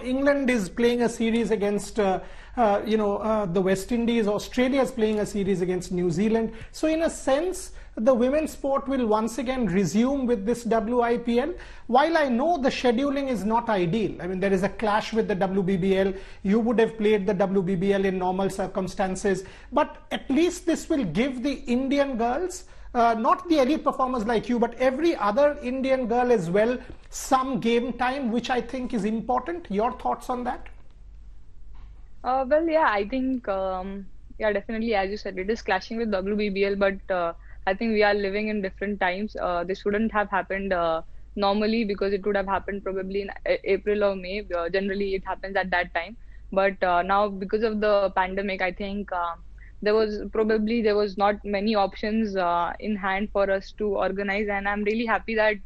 England is playing a series against, the West Indies. Australia is playing a series against New Zealand. So in a sense, the women's sport will once again resume with this WIPL. While I know the scheduling is not ideal, I mean, there is a clash with the WBBL. You would have played the WBBL in normal circumstances, but at least this will give the Indian girls, not the elite performers like you, but every other Indian girl as well, some game time, which I think is important. Your thoughts on that? Well, yeah, I think, yeah, definitely, as you said, it is clashing with WBBL, but I think we are living in different times. This wouldn't have happened normally, because it would have happened probably in April or May. Generally, it happens at that time. But now, because of the pandemic, I think there was not many options in hand for us to organize. And I'm really happy that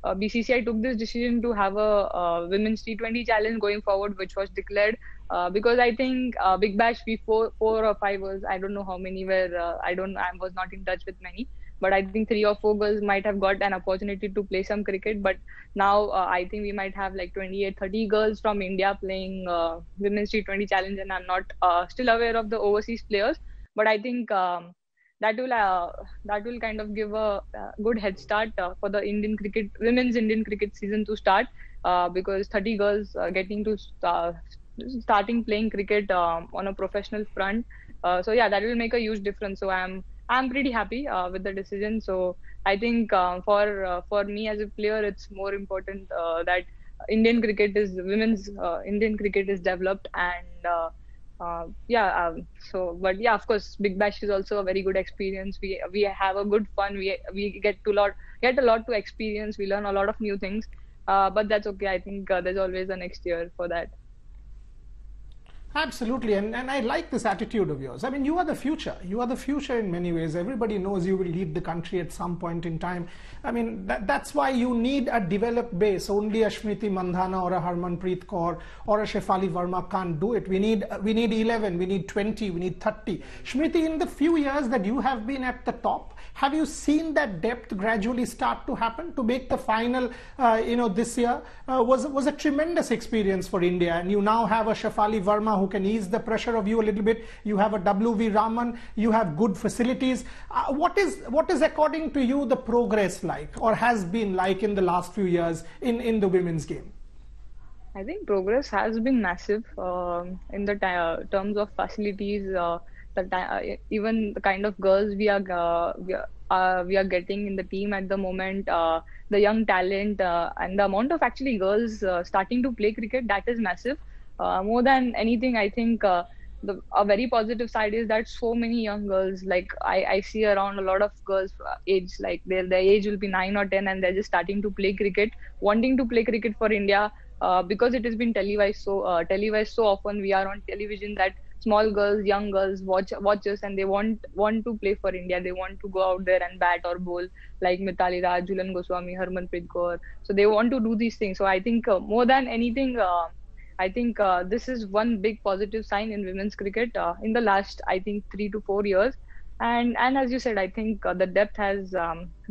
BCCI took this decision to have a women's T20 challenge going forward, which was declared. Because I think Big Bash before 4 or 5 was, I don't know how many were, I was not in touch with many, but I think 3 or 4 girls might have got an opportunity to play some cricket. But now I think we might have like 28-30 girls from India playing women's T20 challenge, and I'm not still aware of the overseas players, but I think that will kind of give a good head start for the women's Indian cricket season to start, because 30 girls getting to starting playing cricket on a professional front. So yeah, that will make a huge difference. So I'm pretty happy with the decision. So I think for me as a player, it's more important that women's Indian cricket is developed. And but yeah, of course, Big Bash is also a very good experience. We have a good fun. We get a lot to experience. We learn a lot of new things. But that's okay. I think there's always a next year for that. Absolutely, and I like this attitude of yours. I mean, you are the future. You are the future in many ways. Everybody knows you will lead the country at some point in time. I mean, that's why you need a developed base. Only a Smriti Mandhana or a Harmanpreet Kaur or a Shefali Verma can't do it. We need 11, we need 20, we need 30. Smriti, in the few years that you have been at the top, have you seen that depth gradually start to happen? To make the final, this year was a tremendous experience for India, and you now have a Shefali Verma who can ease the pressure of you a little bit. You have a WV Raman. You have good facilities. What is according to you the progress like, or has been like, in the last few years in the women's game? I think progress has been massive in the terms of facilities. Even the kind of girls we are getting in the team at the moment, the young talent, and the amount of actually girls starting to play cricket, that is massive. More than anything, I think a very positive side is that so many young girls, like I see around a lot of girls age, like their age will be 9 or 10, and they're just starting to play cricket, wanting to play cricket for India, because it has been televised so often. We are on television that small girls, young girls watch us, and they want to play for India. They want to go out there and bat or bowl, like Mithali Raj, Jhulan Goswami, Harmanpreet Kaur. So they want to do these things. So I think more than anything, I think this is one big positive sign in women's cricket in the last, I think, 3 to 4 years. And as you said, I think the depth has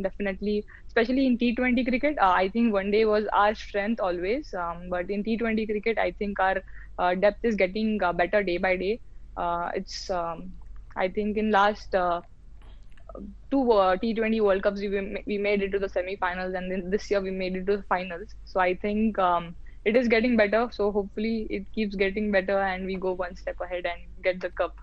definitely, especially in T20 cricket, I think one day was our strength always. But in T20 cricket, I think our depth is getting better day by day. I think in last 2 T20 World Cups, we made it to the semi-finals, and then this year we made it to the finals. So I think it is getting better. So hopefully it keeps getting better, and we go one step ahead and get the cup.